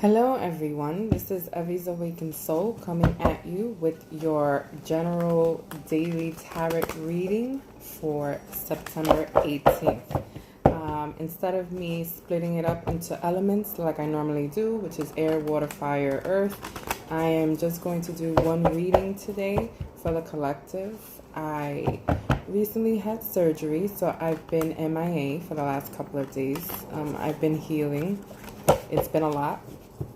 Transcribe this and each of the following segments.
Hello, everyone. This is Evie's Awakened Soul coming at you with your general daily tarot reading for September 18th. Instead of me splitting it up into elements like I normally do, which is air, water, fire, earth, I am just going to do one reading today for the collective. I recently had surgery, so I've been MIA for the last couple of days. I've been healing. It's been a lot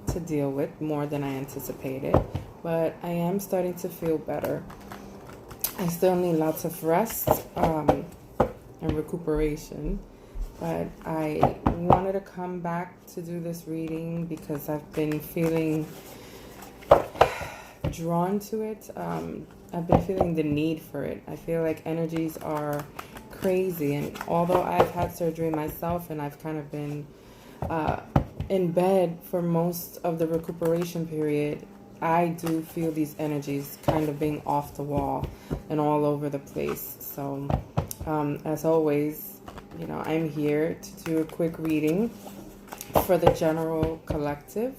to deal with, more than I anticipated, but I am starting to feel better. I still need lots of rest and recuperation, but I wanted to come back to do this reading because I've been feeling drawn to it. I've been feeling the need for it. I feel like energies are crazy, and although I've had surgery myself and I've kind of been in bed for most of the recuperation period, I do feel these energies kind of being off the wall and all over the place. So as always, I'm here to do a quick reading for the general collective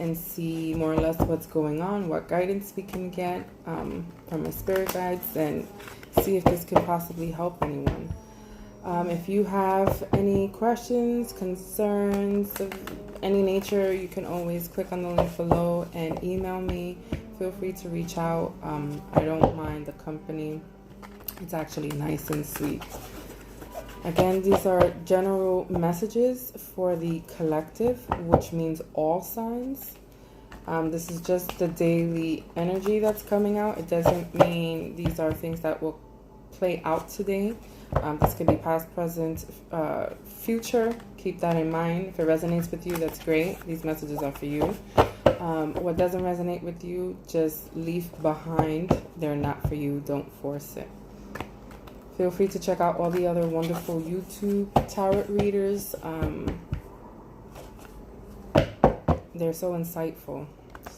and see more or less what's going on, what guidance we can get from my spirit guides, and see if this could possibly help anyone. If you have any questions, concerns of any nature, you can always click on the link below and email me. Feel free to reach out. I don't mind the company. It's actually nice and sweet. Again, these are general messages for the collective, which means all signs. This is just the daily energy that's coming out. It doesn't mean these are things that will play out today. This could be past, present, future. Keep that in mind. If it resonates with you, that's great. These messages are for you. What doesn't resonate with you, just leave behind. They're not for you. Don't force it. Feel free to check out all the other wonderful YouTube tarot readers. They're so insightful.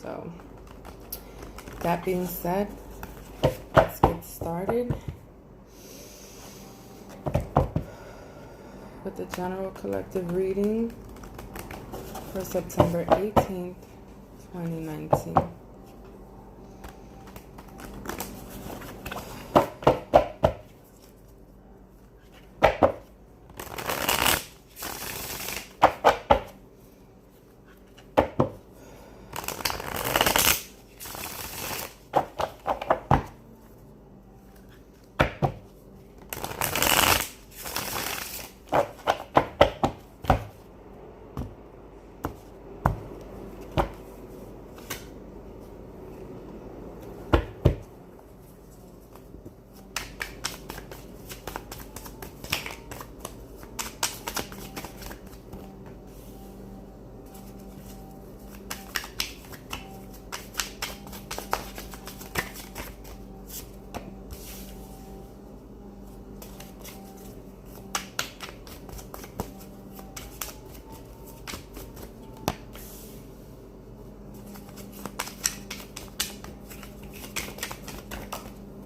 So, that being said, let's get started with the general collective reading for September 18th, 2019.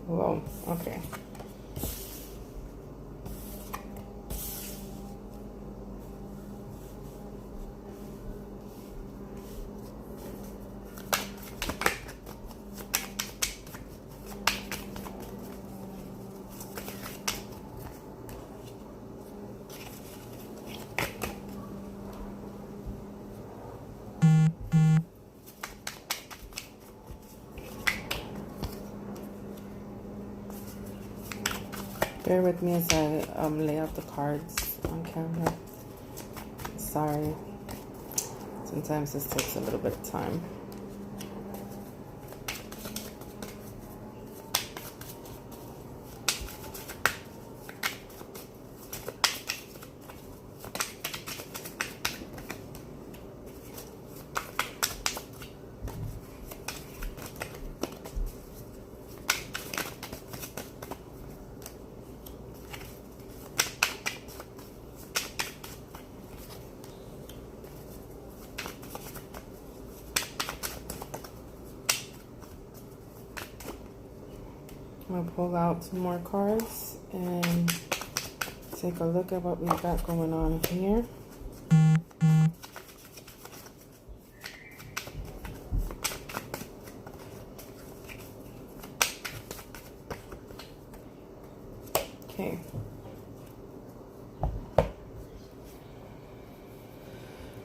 Whoa, okay. Bear with me as I lay out the cards on camera. Sorry. Sometimes this takes a little bit of time. I'm going to pull out some more cards and take a look at what we've got going on here.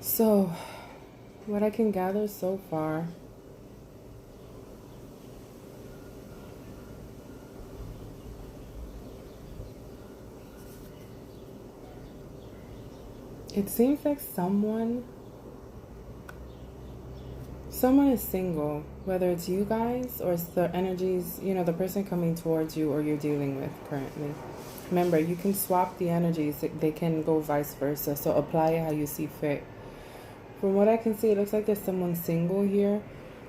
So, what I can gather so far, it seems like someone is single, whether it's you guys or it's the energies, the person coming towards you or you're dealing with currently. Remember, you can swap the energies, they can go vice versa, so apply it how you see fit. From what I can see, it looks like there's someone single here,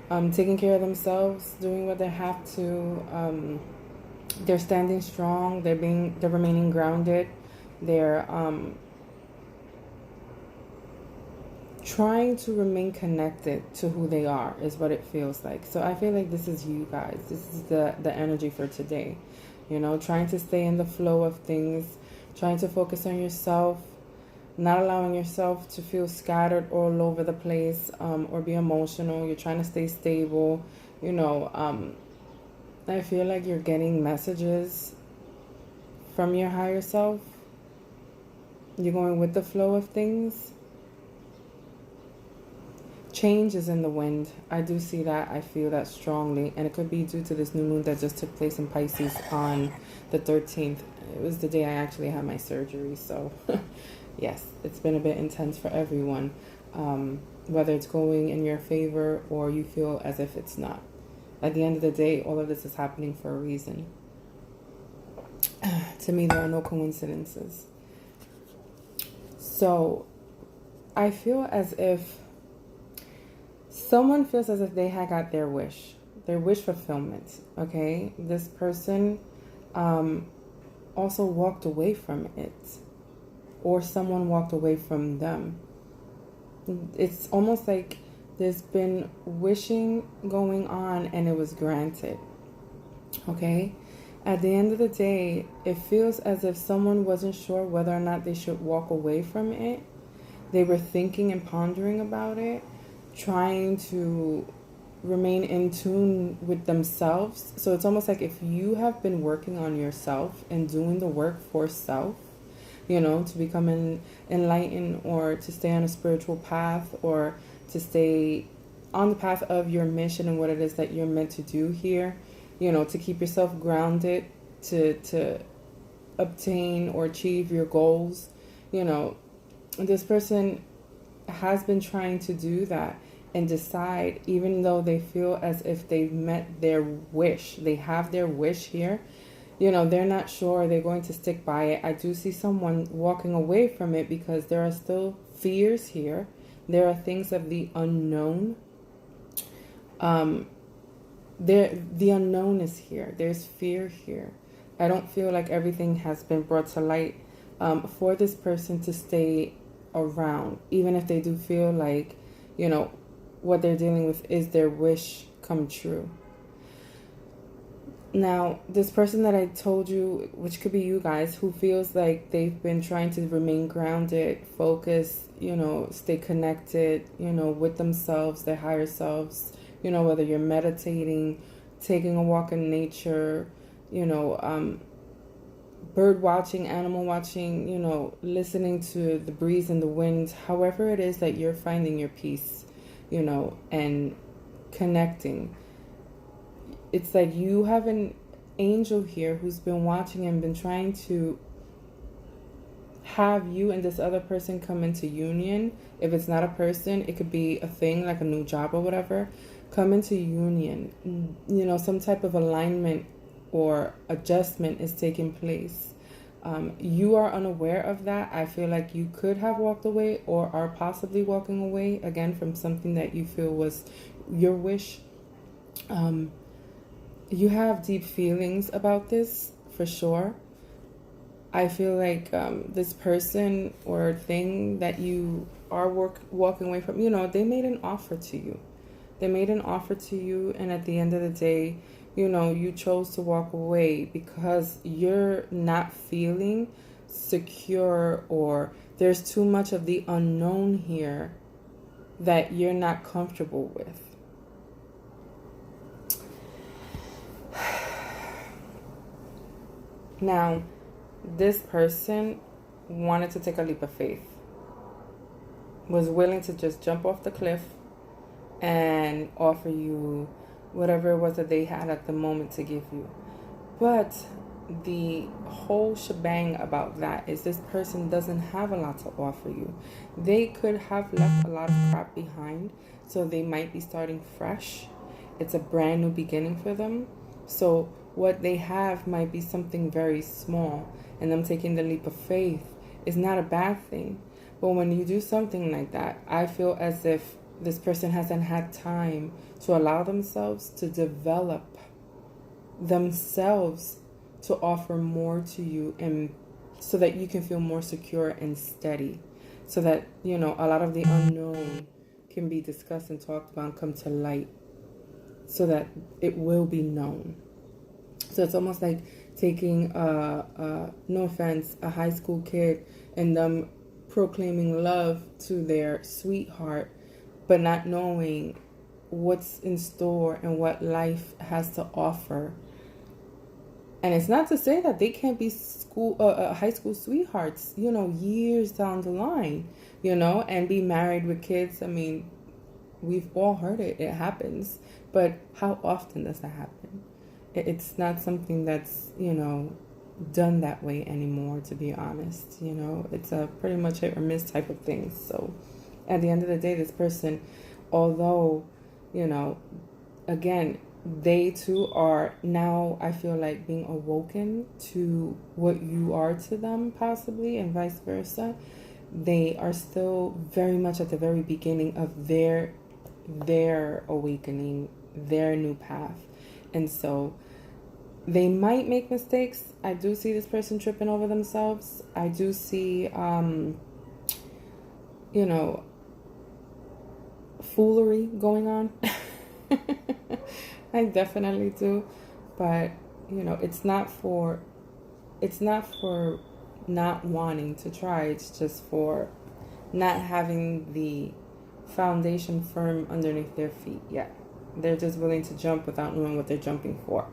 taking care of themselves, doing what they have to. They're standing strong. They're remaining grounded. They're trying to remain connected to who they are, is what it feels like. So I feel like this is you guys. This is the energy for today. Trying to stay in the flow of things, trying to focus on yourself, not allowing yourself to feel scattered all over the place, or be emotional. You're trying to stay stable. I feel like you're getting messages from your higher self. You're going with the flow of things. Change is in the wind. I do see that. I feel that strongly. And it could be due to this new moon that just took place in Pisces on the 13th. It was the day I actually had my surgery. So, yes, it's been a bit intense for everyone. Whether it's going in your favor or you feel as if it's not. At the end of the day, all of this is happening for a reason. To me, there are no coincidences. So, I feel as if someone feels as if they had got their wish fulfillment, okay? This person also walked away from it, or someone walked away from them. It's almost like there's been wishing going on and it was granted, okay? At the end of the day, it feels as if someone wasn't sure whether or not they should walk away from it. They were thinking and pondering about it, trying to remain in tune with themselves. So it's almost like if you have been working on yourself and doing the work for self, to become enlightened, or to stay on a spiritual path, or to stay on the path of your mission and what it is that you're meant to do here, to keep yourself grounded, to obtain or achieve your goals. This person has been trying to do that and decide, even though they feel as if they've met their wish, they have their wish here, they're not sure they're going to stick by it. I do see someone walking away from it because there are still fears here. There are things of the unknown. The unknown is here. There's fear here. I don't feel like everything has been brought to light for this person to stay around, even if they do feel like, what they're dealing with is their wish come true. Now, this person that I told you, which could be you guys, who feels like they've been trying to remain grounded, focus, stay connected, with themselves, their higher selves, whether you're meditating, taking a walk in nature, bird watching, animal watching, listening to the breeze and the wind, however it is that you're finding your peace, and connecting. It's like you have an angel here who's been watching and been trying to have you and this other person come into union. If it's not a person, it could be a thing like a new job or whatever. Come into union. Some type of alignment or adjustment is taking place. You are unaware of that. I feel like you could have walked away or are possibly walking away, again, from something that you feel was your wish. You have deep feelings about this, for sure. I feel like this person or thing that you are walking away from, they made an offer to you. They made an offer to you, and at the end of the day, you chose to walk away because you're not feeling secure, or there's too much of the unknown here that you're not comfortable with. Now, this person wanted to take a leap of faith. was willing to just jump off the cliff and offer you whatever it was that they had at the moment to give you. But the whole shebang about that is this person doesn't have a lot to offer you. They could have left a lot of crap behind, so they might be starting fresh. It's a brand new beginning for them. So what they have might be something very small, and them taking the leap of faith is not a bad thing. But when you do something like that, I feel as if this person hasn't had time to allow themselves to develop themselves to offer more to you, and so that you can feel more secure and steady, so that, you know, a lot of the unknown can be discussed and talked about and come to light, so that it will be known. So it's almost like taking no offense, a high school kid and them proclaiming love to their sweetheart, but not knowing what's in store and what life has to offer. And it's not to say that they can't be high school sweethearts, you know, years down the line, you know, and be married with kids. I mean, we've all heard it. It happens. But how often does that happen? It's not something that's, you know, done that way anymore, to be honest. You know, it's a pretty much hit or miss type of thing. So at the end of the day, this person, although, you know, again, they too are now, I feel like, being awoken to what you are to them, possibly, and vice versa. They are still very much at the very beginning of their awakening, their new path. And so they might make mistakes. I do see this person tripping over themselves. I do see, you know, foolery going on. I definitely do. But, you know, it's not for not wanting to try. It's just for not having the foundation firm underneath their feet yet. They're just willing to jump without knowing what they're jumping for,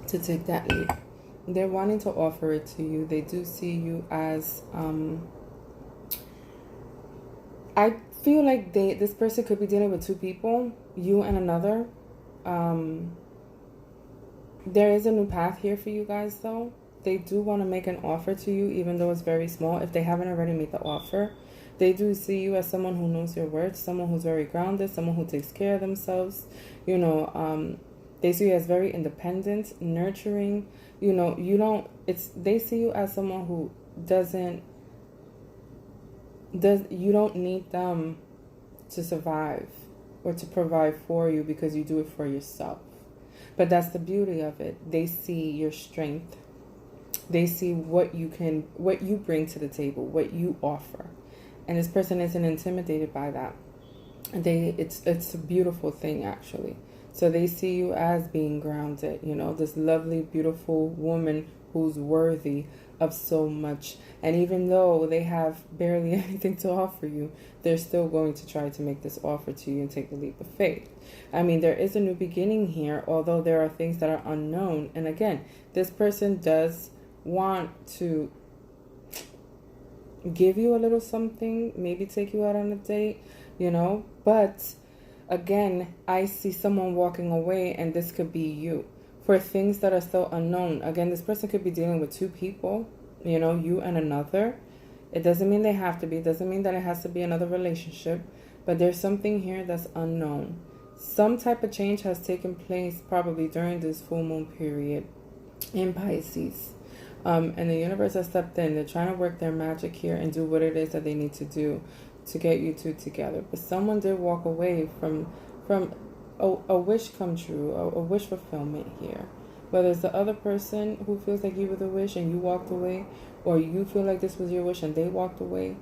to take that leap. They're wanting to offer it to you. They do see you as I feel like this person could be dealing with two people, you and another. There is a new path here for you guys, though. They do want to make an offer to you, even though it's very small. If they haven't already made the offer, they do see you as someone who knows your worth, someone who's very grounded, someone who takes care of themselves. You know, they see you as very independent, nurturing. You know, they see you as someone who you don't need them to survive or to provide for you, because you do it for yourself. But that's the beauty of it. They see your strength. They see what you bring to the table, what you offer. And this person isn't intimidated by that. It's a beautiful thing, actually. So they see you as being grounded, you know, this lovely, beautiful woman who's worthy of so much. And even though they have barely anything to offer you, they're still going to try to make this offer to you and take the leap of faith. I mean, there is a new beginning here, although there are things that are unknown. And again, this person does want to give you a little something, maybe take you out on a date, you know, but again, I see someone walking away, and this could be you. For things that are still unknown, again, this person could be dealing with two people, you know, you and another. It doesn't mean they have to be. It doesn't mean that it has to be another relationship. But there's something here that's unknown. Some type of change has taken place probably during this full moon period in Pisces. And the universe has stepped in. They're trying to work their magic here and do what it is that they need to do to get you two together. But someone did walk away from a wish come true, a wish fulfillment here. Whether it's the other person who feels like you were the wish and you walked away, or you feel like this was your wish and they walked away,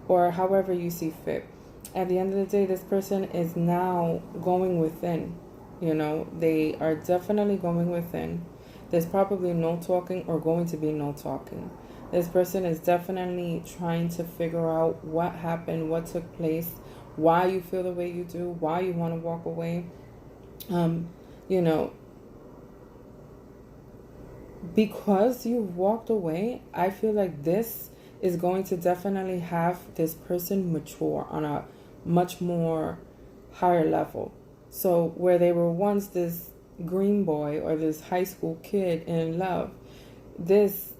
or however you see fit. At the end of the day, this person is now going within. You know, they are definitely going within. There's probably no talking or going to be no talking. This person is definitely trying to figure out what happened, what took place, why you feel the way you do, why you want to walk away. You know, because you walked away, I feel like this is going to definitely have this person mature on a much more higher level. So where they were once this green boy or this high school kid in love, this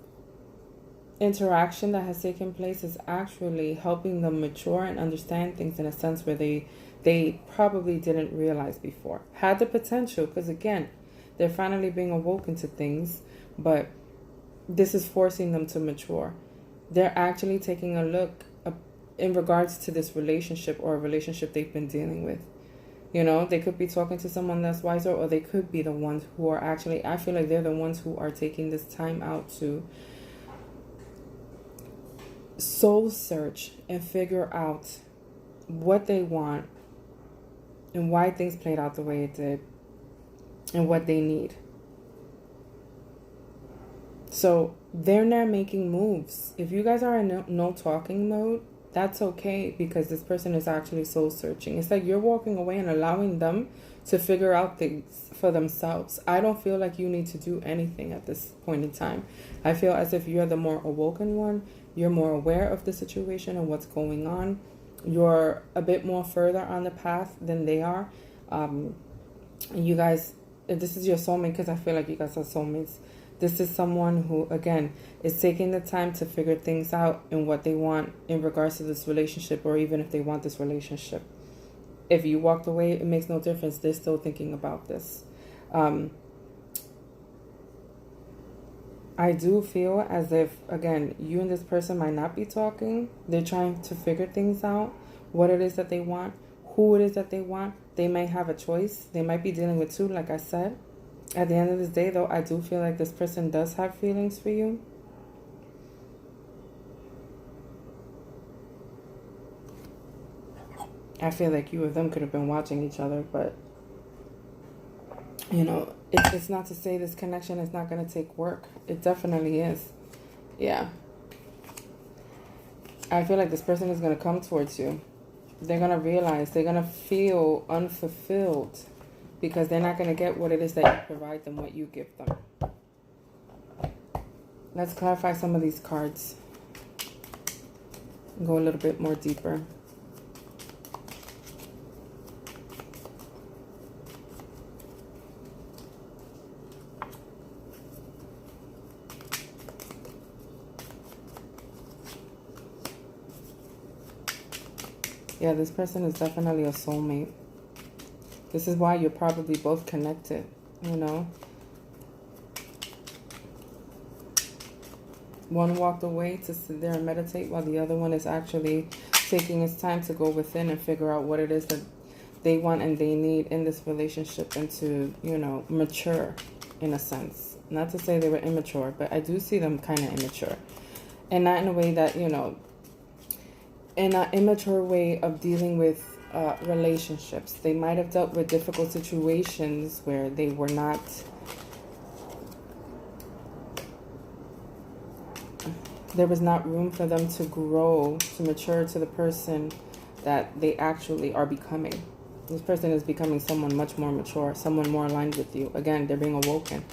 interaction that has taken place is actually helping them mature and understand things in a sense where they probably didn't realize before. Had the potential, because again, they're finally being awoken to things, but this is forcing them to mature. They're actually taking a look in regards to this relationship or a relationship they've been dealing with. You know, they could be talking to someone that's wiser, or they could be the ones who are actually, I feel like they're the ones who are taking this time out to soul search and figure out what they want and why things played out the way it did and what they need. So they're not making moves. If you guys are in no talking mode, that's okay, because this person is actually soul searching. It's like you're walking away and allowing them to figure out things for themselves. I don't feel like you need to do anything at this point in time. I feel as if you're the more awoken one. You're more aware of the situation and what's going on. You're a bit more further on the path than they are. You guys, this is your soulmate, because I feel like you guys are soulmates. This is someone who, again, is taking the time to figure things out and what they want in regards to this relationship, or even if they want this relationship. If you walked away, it makes no difference. They're still thinking about this. I do feel as if, again, you and this person might not be talking. They're trying to figure things out, what it is that they want, who it is that they want. They might have a choice. They might be dealing with two, like I said. At the end of the day, though, I do feel like this person does have feelings for you. I feel like you and them could have been watching each other, but, you know, it's not to say this connection is not going to take work. It definitely is. Yeah. I feel like this person is going to come towards you. They're going to realize, they're going to feel unfulfilled, because they're not going to get what it is that you provide them, what you give them. Let's clarify some of these cards. Go a little bit more deeper. Yeah, this person is definitely a soulmate. This is why you're probably both connected, you know. One walked away to sit there and meditate, while the other one is actually taking his time to go within and figure out what it is that they want and they need in this relationship, and to, you know, mature in a sense. Not to say they were immature, but I do see them kind of immature. And not in a way that, you know, in an immature way of dealing with relationships. They might have dealt with difficult situations where they were not there was not room for them to grow, to mature to the person that they actually are becoming. This person is becoming someone much more mature, someone more aligned with you. Again, they're being awoken.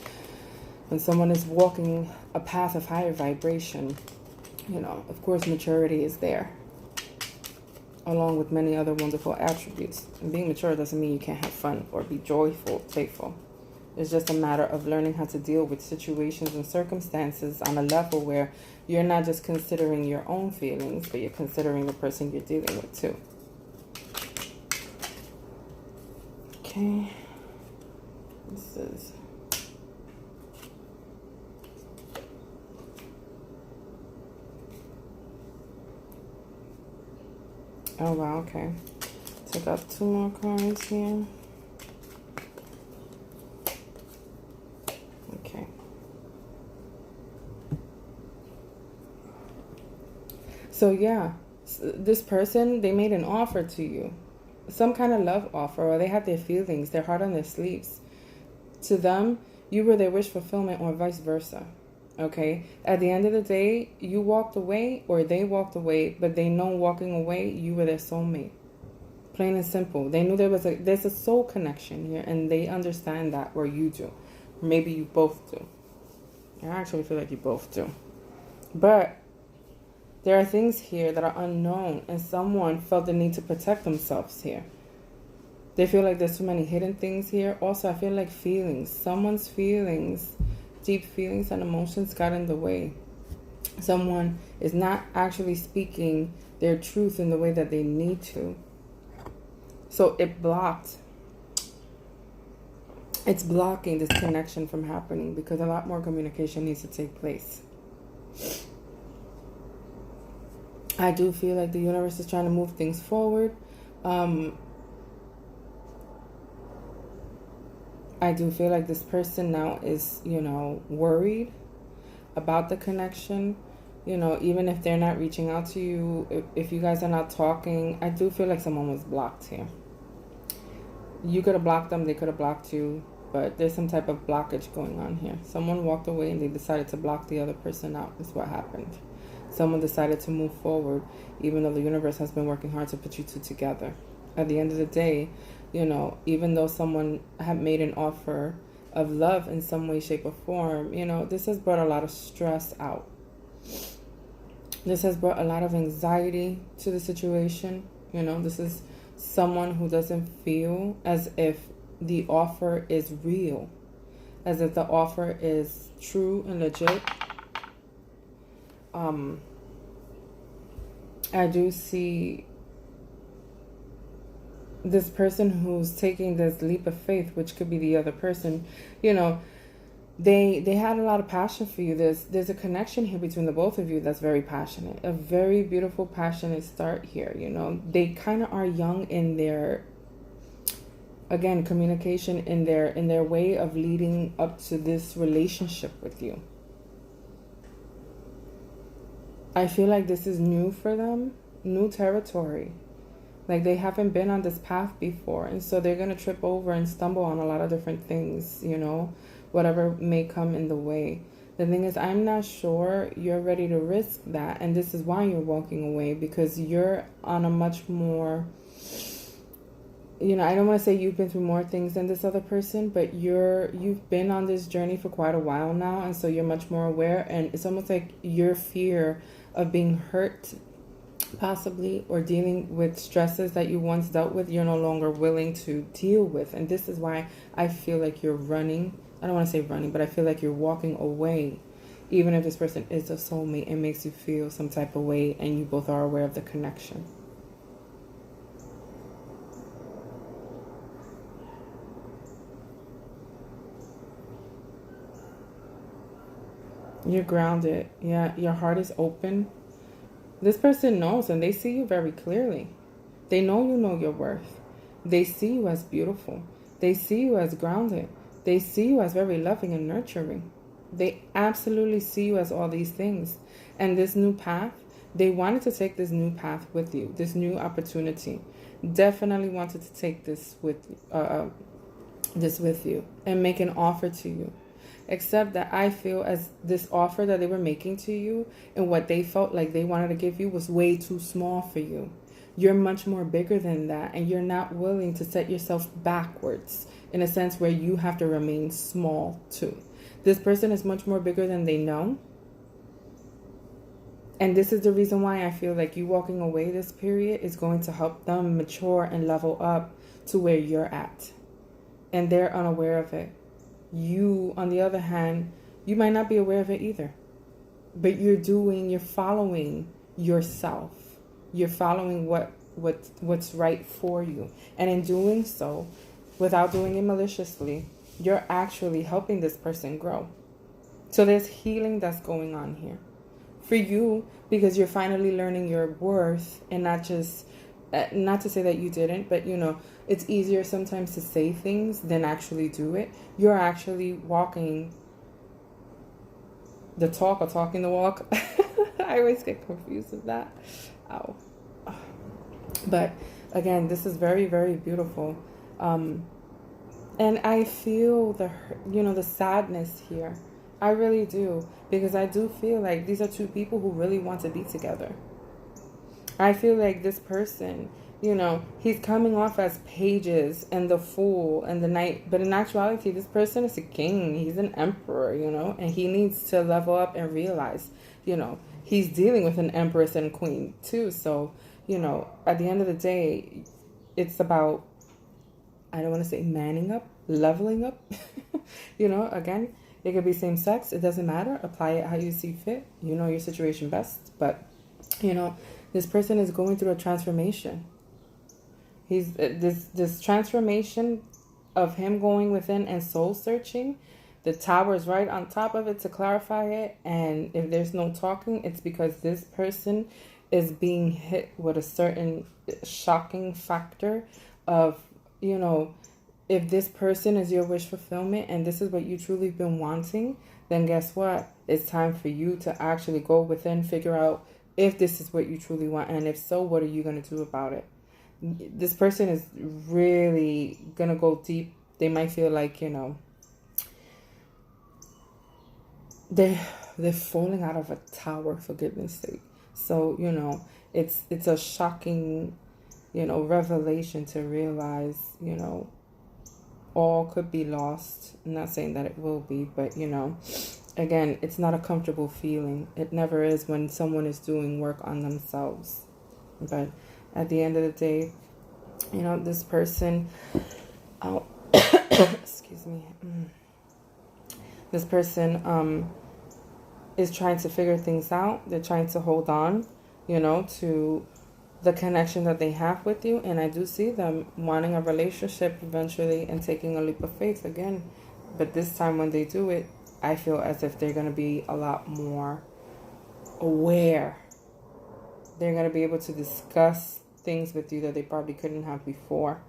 When someone is walking a path of higher vibration, you know, of course maturity is there, along with many other wonderful attributes. And being mature doesn't mean you can't have fun or be joyful, playful. It's just a matter of learning how to deal with situations and circumstances on a level where you're not just considering your own feelings, but you're considering the person you're dealing with too. Okay. This is... Oh, wow, okay. Take out 2 more cards here. Okay. So, yeah, this person, they made an offer to you. Some kind of love offer, or they had their feelings, their heart on their sleeves. To them, you were their wish fulfillment, or vice versa. Okay, at the end of the day, you walked away or they walked away, but they know walking away, you were their soulmate. Plain and simple. They knew there's a soul connection here, and they understand that, or you do. Maybe you both do. I actually feel like you both do. But There are things here that are unknown, and someone felt the need to protect themselves here. They feel like there's too many hidden things here. Also, I feel like feelings. Someone's feelings, deep feelings and emotions got in the way. Someone is not actually speaking their truth in the way that they need to. So it blocked. It's blocking this connection from happening because a lot more communication needs to take place. I do feel like the universe is trying to move things forward. I do feel like this person now is, worried about the connection. Even if they're not reaching out to you, if you guys are not talking, I do feel like someone was blocked here. You could have blocked them, they could have blocked you, but there's some type of blockage going on here. Someone walked away and they decided to block the other person out, is what happened. Someone decided to move forward, even though the universe has been working hard to put you two together. At the end of the day, even though someone had made an offer of love in some way, shape, or form, this has brought a lot of stress out. This has brought a lot of anxiety to the situation. This is someone who doesn't feel as if the offer is real, as if the offer is true and legit. I do see this person who's taking this leap of faith, which could be the other person. They had a lot of passion for you. There's a connection here between the both of you that's very passionate, a very beautiful, passionate start here. They kind of are young in their, again, communication, in their way of leading up to this relationship with you. I feel like this is new for them, new territory. Like they haven't been on this path before, and so they're going to trip over and stumble on a lot of different things, whatever may come in the way. The thing is, I'm not sure you're ready to risk that, and this is why you're walking away, because you're on a much more, I don't want to say you've been through more things than this other person, but you've been on this journey for quite a while now, and so you're much more aware, and it's almost like your fear of being hurt possibly, or dealing with stresses that you once dealt with, you're no longer willing to deal with. And this is why I feel like you're running. I don't want to say running, but I feel like you're walking away. Even if this person is a soulmate, it makes you feel some type of way, and you both are aware of the connection. You're grounded. Yeah, your heart is open. This person knows, and they see you very clearly. They know you know your worth. They see you as beautiful. They see you as grounded. They see you as very loving and nurturing. They absolutely see you as all these things. And this new path, they wanted to take this new path with you, this new opportunity. Definitely wanted to take this with you and make an offer to you. Except that I feel as this offer that they were making to you and what they felt like they wanted to give you was way too small for you. You're much more bigger than that, and you're not willing to set yourself backwards in a sense where you have to remain small too. This person is much more bigger than they know. And this is the reason why I feel like you walking away this period is going to help them mature and level up to where you're at. And they're unaware of it. You, on the other hand, you might not be aware of it either. But you're following yourself. You're following what's right for you. And in doing so, without doing it maliciously, you're actually helping this person grow. So there's healing that's going on here. For you, because you're finally learning your worth, and not just, not to say that you didn't, but it's easier sometimes to say things than actually do it. You're actually walking the talk or talking the walk. I always get confused with that. Ow. But again, this is very, very beautiful. And I feel the sadness here. I really do. Because I do feel like these are two people who really want to be together. I feel like this person, he's coming off as pages and the fool and the knight. But in actuality, this person is a king. He's an emperor, and he needs to level up and realize, he's dealing with an empress and queen too. So, you know, at the end of the day, it's about, I don't want to say manning up, leveling up. You know, again, it could be same sex. It doesn't matter. Apply it how you see fit. You know your situation best. But, you know, this person is going through a transformation. He's this transformation of him going within and soul searching. The tower is right on top of it to clarify it. And if there's no talking, it's because this person is being hit with a certain shocking factor of, you know, if this person is your wish fulfillment and this is what you truly been wanting, then guess what? It's time for you to actually go within, figure out if this is what you truly want. And if so, what are you going to do about it? This person is really going to go deep. They might feel like, you know, they're falling out of a tower, for goodness sake. So, you know, it's a shocking, you know, revelation to realize, you know, all could be lost. I'm not saying that it will be, but, you know, again, it's not a comfortable feeling. It never is when someone is doing work on themselves. But at the end of the day, you know, this person, excuse me, this person is trying to figure things out. They're trying to hold on, you know, to the connection that they have with you. And I do see them wanting a relationship eventually and taking a leap of faith again. But this time when they do it, I feel as if they're going to be a lot more aware. They're going to be able to discuss things with you that they probably couldn't have before.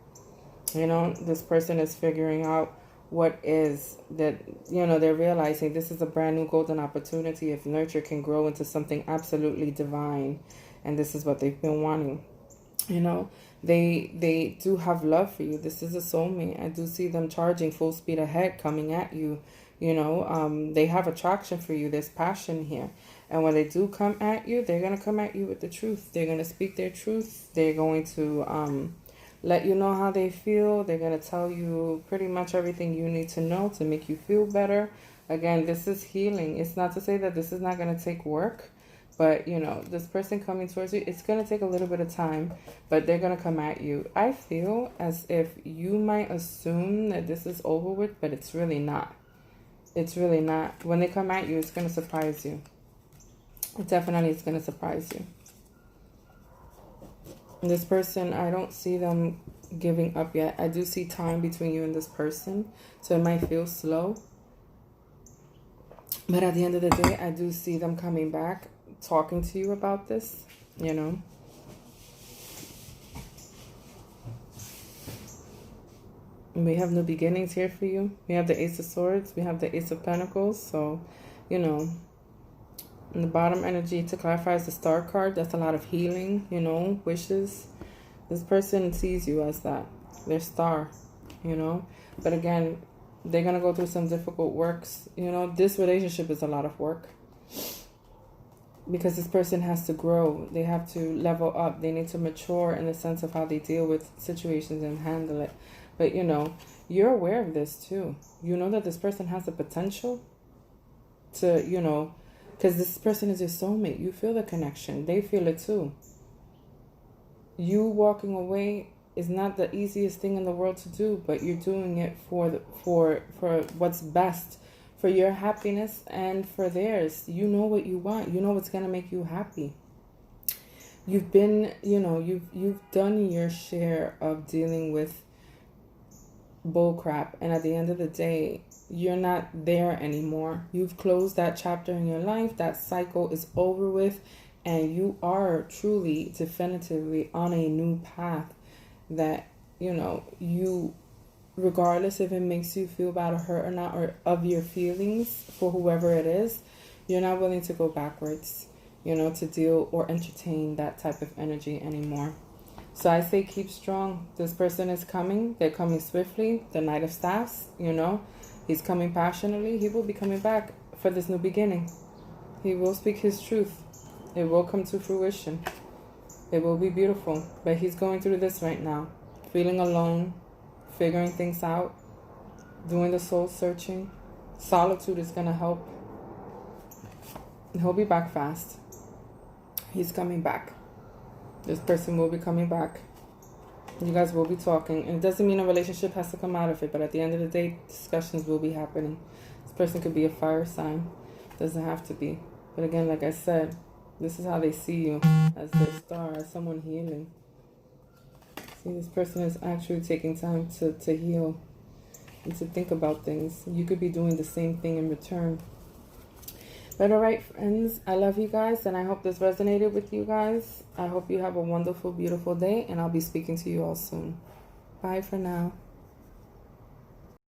You know, this person is figuring out what is that, you know, they're realizing this is a brand new golden opportunity if nurture can grow into something absolutely divine. And this is what they've been wanting. You know, they do have love for you. This is a soulmate. I do see them charging full speed ahead, coming at you. You know, they have attraction for you. There's passion here. And when they do come at you, they're going to come at you with the truth. They're going to speak their truth. They're going to let you know how they feel. They're going to tell you pretty much everything you need to know to make you feel better. Again, this is healing. It's not to say that this is not going to take work. But, you know, this person coming towards you, it's going to take a little bit of time, but they're going to come at you. I feel as if you might assume that this is over with, but it's really not. It's really not. When they come at you, it's going to surprise you. It definitely is going to surprise you. This person, I don't see them giving up yet. I do see time between you and this person, so it might feel slow. But at the end of the day, I do see them coming back, talking to you about this, you know. And we have new beginnings here for you. We have the Ace of Swords. We have the Ace of Pentacles. So, you know, in the bottom energy to clarify is the Star card. That's a lot of healing, you know, wishes. This person sees you as that. They're star, you know. But again, they're going to go through some difficult works. You know, this relationship is a lot of work. Because this person has to grow. They have to level up. They need to mature in the sense of how they deal with situations and handle it. But, you know, you're aware of this too. You know that this person has the potential to, you know, because this person is your soulmate. You feel the connection. They feel it too. You walking away is not the easiest thing in the world to do, but you're doing it for what's best, for your happiness and for theirs. You know what you want. You know what's going to make you happy. You've been, you know, you've done your share of dealing with bull crap, and at the end of the day, you're not there anymore. You've closed that chapter in your life. That cycle is over with, and you are truly, definitively on a new path that, you know, you, regardless if it makes you feel bad or hurt or not, or of your feelings for whoever it is, you're not willing to go backwards, you know, to deal or entertain that type of energy anymore. So I say keep strong. This person is coming. They're coming swiftly. The Knight of Staffs, you know, he's coming passionately. He will be coming back for this new beginning. He will speak his truth. It will come to fruition. It will be beautiful. But he's going through this right now. Feeling alone. Figuring things out. Doing the soul searching. Solitude is going to help. He'll be back fast. He's coming back. This person will be coming back. You guys will be talking. And it doesn't mean a relationship has to come out of it, but at the end of the day, discussions will be happening. This person could be a fire sign. Doesn't have to be. But again, like I said, this is how they see you, as their star, as someone healing. See, this person is actually taking time to heal and to think about things. You could be doing the same thing in return. But alright, friends, I love you guys, and I hope this resonated with you guys. I hope you have a wonderful, beautiful day, and I'll be speaking to you all soon. Bye for now.